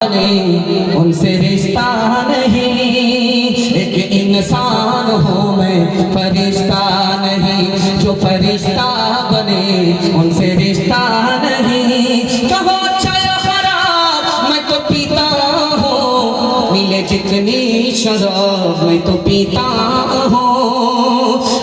उनसे रिश्ता नहीं, एक इंसान हूँ मैं फरिश्ता नहीं। जो फरिश्ता बने उनसे रिश्ता नहीं। कहो अच्छा या खराब मैं तो पीता हूँ, मिले जितनी शराब मैं तो पीता हूँ।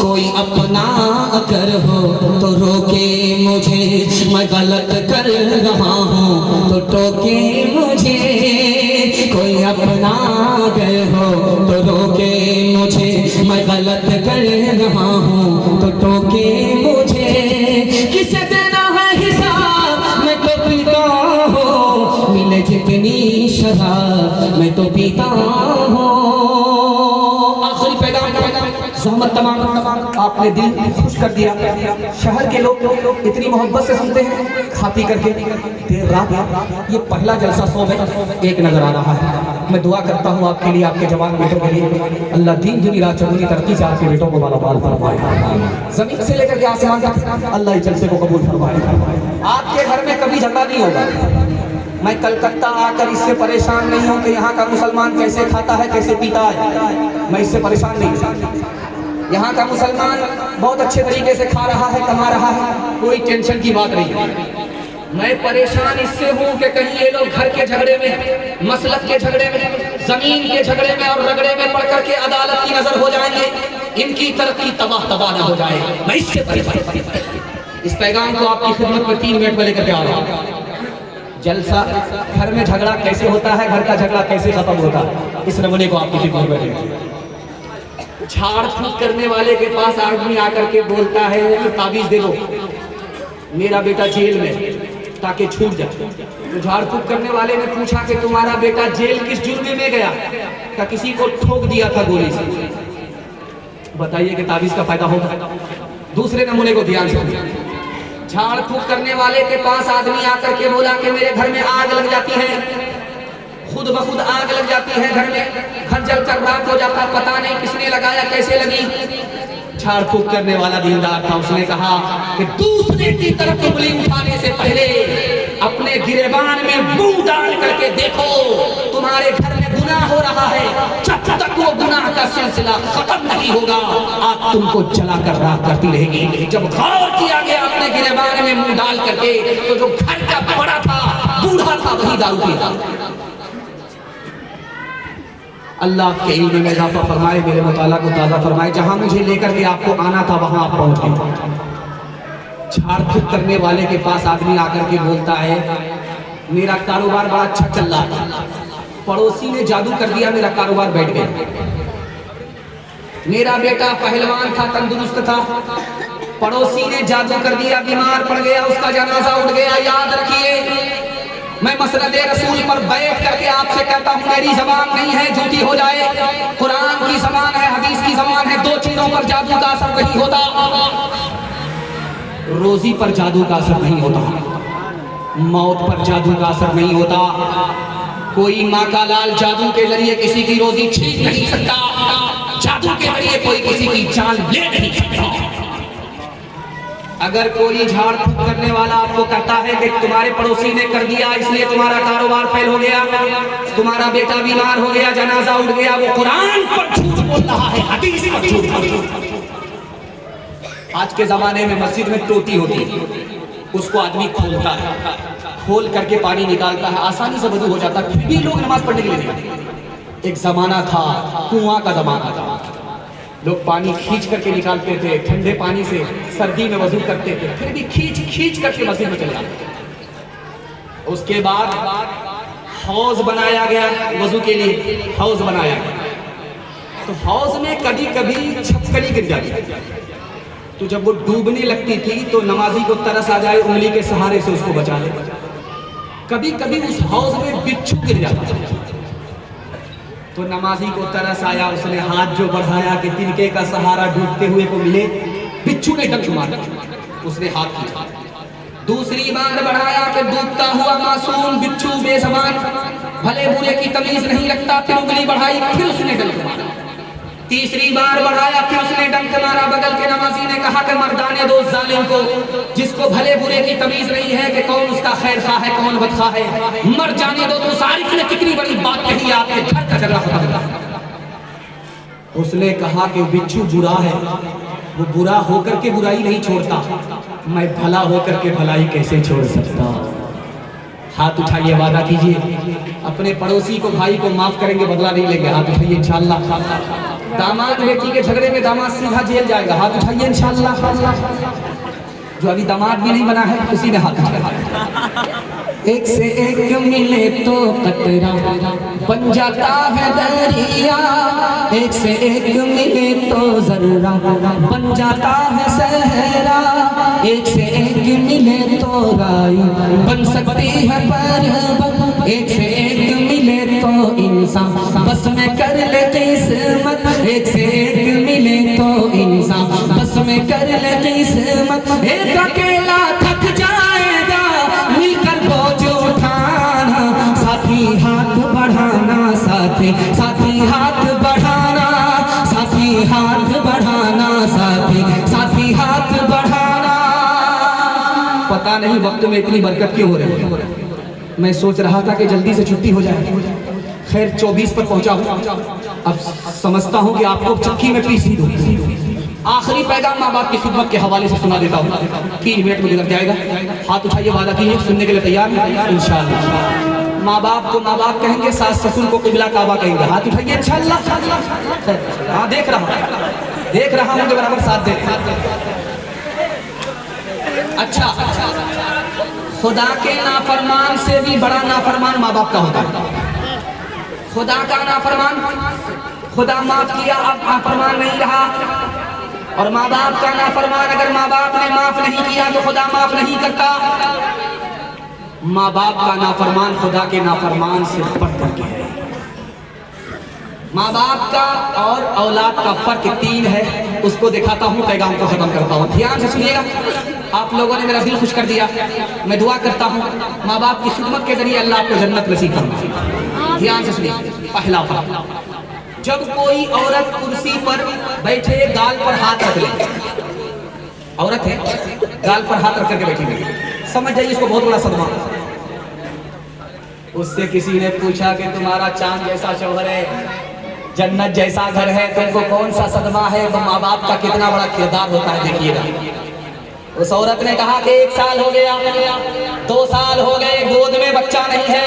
कोई अपना अगर हो तो रोके मुझे, मैं गलत कर रहा हूँ तो टोके मुझे। कोई अपना अगर हो तो रोके मुझे, मैं गलत कर रहा हूँ तो टोके मुझे। किसे देना है हिसाब मैं तो पीता हूँ, मिले जितनी शराब मैं तो पीता हूँ। आखिरी पैगाम ज़हमत तमाम आपने दिल खुश कर दिया। शहर के लोग इतनी मोहब्बत से सुनते हैं खा पी करके देर रात। ये पहला जलसा सौ में एक नजर आ रहा है। मैं दुआ करता हूँ आपके लिए, आपके जवान बेटों के लिए, अल्लाह दीन दुनी रात चौगुनी तरक्की से आपके बेटों को मालामाल फरमाए। जमीन से लेकर के आसमान तक अल्लाह इस जलसे को कबूल फरमाए। आपके घर में कभी झगड़ा नहीं होगा। मैं कलकत्ता आकर इससे परेशान नहीं हूँ कि यहाँ का मुसलमान कैसे खाता है कैसे पीता है, मैं इससे परेशान नहीं हूँ। यहाँ का मुसलमान बहुत अच्छे तरीके से खा रहा है, कमा रहा है, कोई टेंशन की बात नहीं है। मैं परेशान इससे हूँ कि कहीं ये लोग घर के झगड़े में, मसलक के झगड़े में, जमीन के झगड़े में और रगड़े में पड़ करके अदालत की नजर हो जाएंगे, इनकी तरक्की तबाह तबाह ना हो जाए, मैं इससे परेशान। इस पैगाम को आपकी खिदमत में 3 मिनट में लेकर के आ रहा हूँ। जलसा घर में झगड़ा कैसे होता है, घर का झगड़ा कैसे खत्म होता है, इस नमूने को आपकी खिदमत में। झाड़ फूक करने वाले के पास आदमी आकर के बोलता है कि ताबीज दे दो, मेरा बेटा जेल में, ताकि छूट जाए। तो झाड़ फूक करने वाले ने पूछा कि तुम्हारा बेटा जेल किस जुर्म में गया? क्या किसी को ठोक दिया था गोली से? बताइए कि ताबीज का फायदा होगा। दूसरे नमूने को ध्यान से। झाड़ फूक करने वाले के पास आदमी आकर के बोला कि मेरे घर में आग लग जाती है, खुद ब खुद आग लग जाती है घर में, घर जलकर राख हो जाता, पता नहीं किसने लगाया, कैसे लगी। झाड़ फूक करने वाला दीनदार था, उसने कहा कि दूसरे की तरफ उंगली उठाने से पहले अपने गिरेबान में मुंह डाल करके देखो, तुम्हारे घर में गुनाह हो रहा है, जब तक वो गुनाह का सिलसिला खत्म नहीं होगा आग तुमको जलाकर राख करती रहेगी। जब गौर किया गया अपने गिरेबान में मुंह डाल करके, तो जो घर का बड़ा था, बूढ़ा था, वही दारू पीता। अल्लाह के इल्म में इजाफा फरमाए, मेरे मुताला को ताज़ा फरमाए। जहां मुझे लेकर के आपको आना था वहां आप पहुंच गए। झाड़ फूक करने वाले के पास आदमी आकर के बोलता है मेरा कारोबार बड़ा अच्छा चल रहा है, पड़ोसी ने जादू कर दिया, मेरा कारोबार बैठ गया। मेरा बेटा पहलवान था, तंदुरुस्त था, पड़ोसी ने जादू कर दिया, बीमार पड़ गया, उसका जनाजा उठ गया। याद रखिए, मैं मसनदे रसूल पर बैठ करके आपसे कहता हूँ, मेरी जबान नहीं है झूठी हो जाए, कुरान की जबान है, हदीस की जबान है। 2 चीजों पर जादू का असर नहीं होता। रोजी पर जादू का असर नहीं होता, मौत पर जादू का असर नहीं होता। कोई माँ का लाल जादू के जरिए किसी की रोजी छीन नहीं सकता, जादू के जरिए कोई किसी की जान ले नहीं सकता। अगर कोई झाड़ फूक करने वाला आपको कहता है कि तुम्हारे पड़ोसी ने कर दिया इसलिए तुम्हारा कारोबार फेल हो गया, तुम्हारा बेटा बीमार हो गया, जनाजा उठ गया, वो कुरान पर झूठ बोल रहा है, हदीस पर झूठ बोल रहा है। आज के जमाने में मस्जिद में टोटी होती है, उसको आदमी खोलता है, खोल करके पानी निकालता है, आसानी से वजू हो जाता है, फिर भी लोग नमाज पढ़ने के लिए नहीं। एक जमाना था, कुआं का जमाना था, लोग पानी खींच करके निकालते थे, ठंडे पानी से सर्दी में वजू करते थे, फिर भी खींच खींच करके मस्जिद में चले जाते। उसके बाद हौज बनाया गया, वजू के लिए हौज बनाया गया। तो हौज में कभी कभी छपकली गिर जाती, तो जब वो डूबने लगती थी तो नमाजी को तरस आ जाए, उंगली के सहारे से उसको बचा ले। कभी कभी उस हौज में बिच्छू गिर जाता, तो नमाजी को तरस आया, उसने हाथ जो बढ़ाया कि तिनके का सहारा डूबते हुए को मिले, बिच्छू ने डंक मारा, उसने हाथ खींचा। दूसरी बार बढ़ाया कि डूबता हुआ मासूम बिच्छू बेज़बान, भले बुरे की तमीज नहीं रखता, फिर उंगली बढ़ाई, फिर उसने डंक मारा। तीसरी बार बढ़ाया, फिर उसने डंक मारा। बगल के नमाजी ने कहा कि मर्दाने दो जालिम को, जिसको भले बुरे की तमीज नहीं है कि कौन उसका खैर खा है कौन बदखा है, मर जाने दो। तो सारिफ ने कितनी बड़ी बात कही, आपके घर का झगड़ा खत्म। उसने कहा कि बिच्छू बुरा है, वो बुरा होकर के बुराई नहीं छोड़ता, मैं भला होकर के भलाई कैसे छोड़ सकता। हाथ उठाइए, वादा कीजिए अपने पड़ोसी को, भाई को माफ करेंगे, बदला नहीं लेंगे। हाथ उठाइए इंशाअल्लाह। दामाद बेटी के झगड़े में दामाद सीधा जेल जाएगा। हाथ उठाइए इंशाअल्लाह। जो अभी दामाद भी नहीं बना है उसी में हाथ उठाइए। एक से एक मिले तो कतरा बन जाता है दरिया, एक से एक मिले तो जर्रा बन जाता है सहरा, एक से एक मिले तो राई बन सकती है पर्वत, एक से एक मिले तो इंसान बस में कर ले किस्मत, एक से एक मिले तो इंसान बस में कर ले किस्मत। एक अकेला थक जाएगा मिलकर बोझ उठाना, साथी हाथ बढ़ाना, साथी साथी हाथ बढ़ाना, साथी हाथ बढ़ाना, साथी साथी हाथ बढ़ाना। पता नहीं वक्त में इतनी बरकत क्यों हो रही है। मैं सोच रहा था कि जल्दी से छुट्टी हो जाए, खैर 24 पर पहुंचा हूं। अब समझता हूं कि आपको चक्की में पीस दूं। आखिरी पैगाम माँ बाप की खिदमत के हवाले से सुना देता हूँ, 3 मिनट में गुजर जाएगा। हाथ उठाइए, वादा कीजिए, सुनने के लिए तैयार हैं इंशाअल्लाह। माँ बाप को माँ बाप कहेंगे, सास ससुर को किबला काबा कहेंगे। हाथ उठाइए इंशाअल्लाह। हाँ देख रहा हूँ कि बराबर साथ दे। अच्छा, खुदा के नाफरमान से भी बड़ा नाफरमान माँ बाप का होता है। खुदा का नाफरमान, खुदा माफ किया अब नाफरमान नहीं रहा, और माँ बाप का नाफरमान, अगर माँ बाप ने माफ नहीं किया तो खुदा माफ नहीं करता। माँ बाप का नाफरमान खुदा के नाफरमान से बढ़ करके है। माँ बाप का और औलाद का फर्क 3 है, उसको दिखाता हूँ, पैगाम को खत्म करता हूँ। ध्यान से सुनिएगा, आप लोगों ने मेरा दिल खुश कर दिया। मैं दुआ करता हूँ माँ बाप की खिदमत के जरिए अल्लाह आपको जन्नत नसीब फरमाए। ध्यान से सुनिए, पहला फर्क, जब कोई औरत कुर्सी पर बैठे गाल पर हाथ रख ले, औरत है गाल पर हाथ रख करके बैठी है, समझ जाइए इसको बहुत बड़ा सदमा। उससे किसी ने पूछा कि तुम्हारा चांद जैसा शौहर है, जन्नत जैसा घर है, तुमको कौन सा सदमा है? तो माँ बाप का कितना बड़ा किरदार होता है, देखिएगा। उस औरत ने कहा कि 1 साल हो गया, 2 साल हो गए, गोद में बच्चा नहीं है,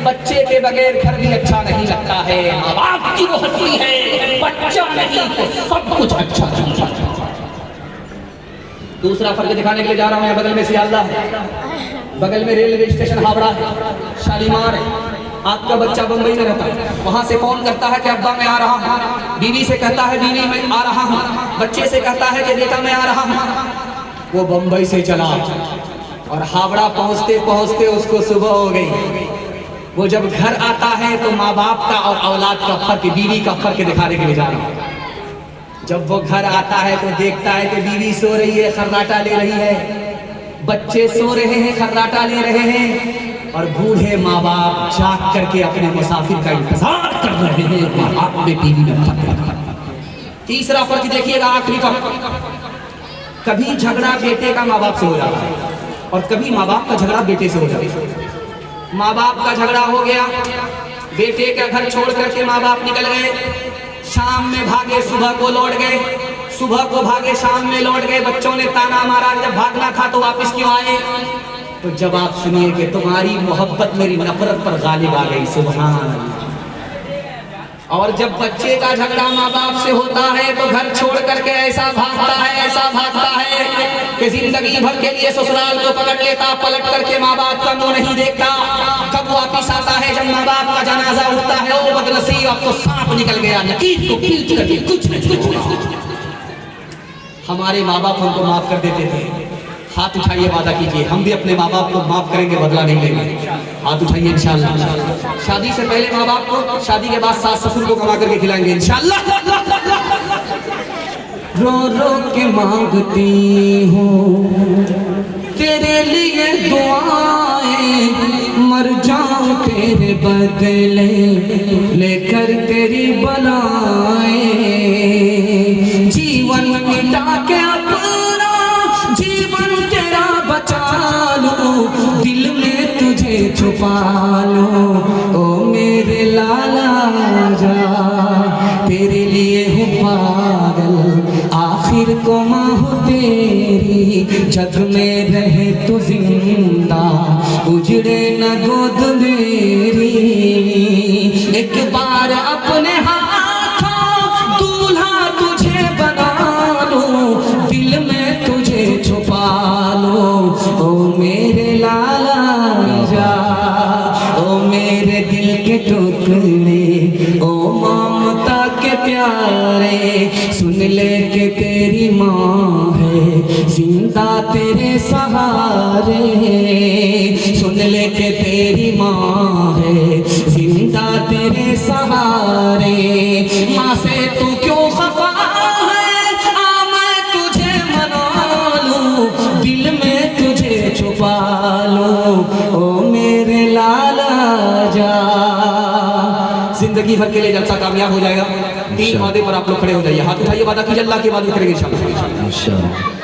बच्चे के बगैर घर भी अच्छा नहीं लगता है, माँ बाप की वो हंसी है, बच्चा नहीं तो सब कुछ अच्छा नहीं लगता। दूसरा फर्क दिखाने के लिए जा रहा हूँ। बगल में सियालदा है, बगल में रेलवे स्टेशन हावड़ा है, शालीमार है। आपका बच्चा बम्बई में रहता है, वहाँ से फोन करता है कि अब्बा मैं आ रहा हूँ, बीवी से कहता है बीवी मैं आ रहा हूँ, बच्चे से कहता है कि बेटा मैं आ रहा हूँ। वो बम्बई से चला और हावड़ा पहुँचते पहुँचते उसको सुबह हो गई। वो जब घर आता है तो माँ बाप का और औलाद का फर्क, बीवी का फर्क दिखाने के लिए जा रहा हूँ। जब वो घर आता है तो देखता है कि बीवी सो रही है, खर्राटा ले रही है, बच्चे सो रहे हैं, खर्राटा ले रहे हैं, और बूढ़े माँ बाप जाग करके अपने मुसाफिर का इंतजार कर रहे हैं। आप में बीवी में फर्क। तीसरा फर्क देखिएगा, आखिरी फर्क, कभी झगड़ा बेटे का माँ बाप से हो जाता है और कभी माँ बाप का झगड़ा बेटे से हो जाता है। माँ बाप का झगड़ा हो गया, बेटे का घर छोड़ करके माँ बाप निकल गए, शाम में भागे सुबह को लौट गए, सुबह को भागे शाम में लौट गए। बच्चों ने ताना मारा, जब भागना था तो वापस क्यों आए? तो जब आप सुनिए कि तुम्हारी मोहब्बत मेरी नफरत पर गालिब आ गई। सुभान अल्लाह। और जब बच्चे का झगड़ा माँ बाप से होता है तो घर छोड़ करके ऐसा भागता है, ऐसा भागता है कि जिंदगी भर के लिए ससुराल को पकड़ लेता, पलट करके माँ बाप का मुंह नहीं देखता। कब वापिस आता है जब माँ बाप का जनाजा उठता है, ओ बदनसीब अब तो सांप निकल गया, लकीर को खींच करके कुछ नहीं। हमारे माँ बाप हमको माफ कर देते थे। हाथ उठाइए, वादा कीजिए हम भी अपने माँ बाप को माफ करेंगे, बदला नहीं लेंगे। हाथ उठाइए इंशाअल्लाह। शादी से पहले माँ बाप को, शादी के बाद सास ससुर को कमा करके खिलाएंगे इंशाअल्लाह। रो रो के मांगती हूँ तेरे लिए दुआएं, मर जाऊं तेरे बदले लेकर तेरी बलाएं। जीवन मिटा के अपना जीवन तेरा बचा लूं, दिल में तुझे छुपा लूं। ओ मेरे लाला जा, तेरे लिए हूँ पागल, आखिर को माँ हूँ तेरी। जग में रहे तो जिंदा, उजड़े न गोद मेरी। एक बार अपने हाथों दूल्हा तुझे बना लूं, दिल में तुझे छुपा लूं। ओ मेरे लाला जा, ओ मेरे दिल के टुकड़े, ओ ममता के प्यारे, सुन ले के तेरी माँ है जिंदा तेरे सहारे। सुन ले के तेरी माँ है जिंदा तेरे सहारे। माँ से तू क्यों खफा है, आ मैं तुझे मना लूं, दिल में तुझे छुपा लूं। ओ मेरे लाला जा। जिंदगी भर के लिए जलसा कामयाब हो जाएगा। 3 वादे पर आप लोग खड़े हो जाइए, हाथ उठाइए, वादा कीजिए, अल्लाह के वादे करेंगे इंशाअल्लाह।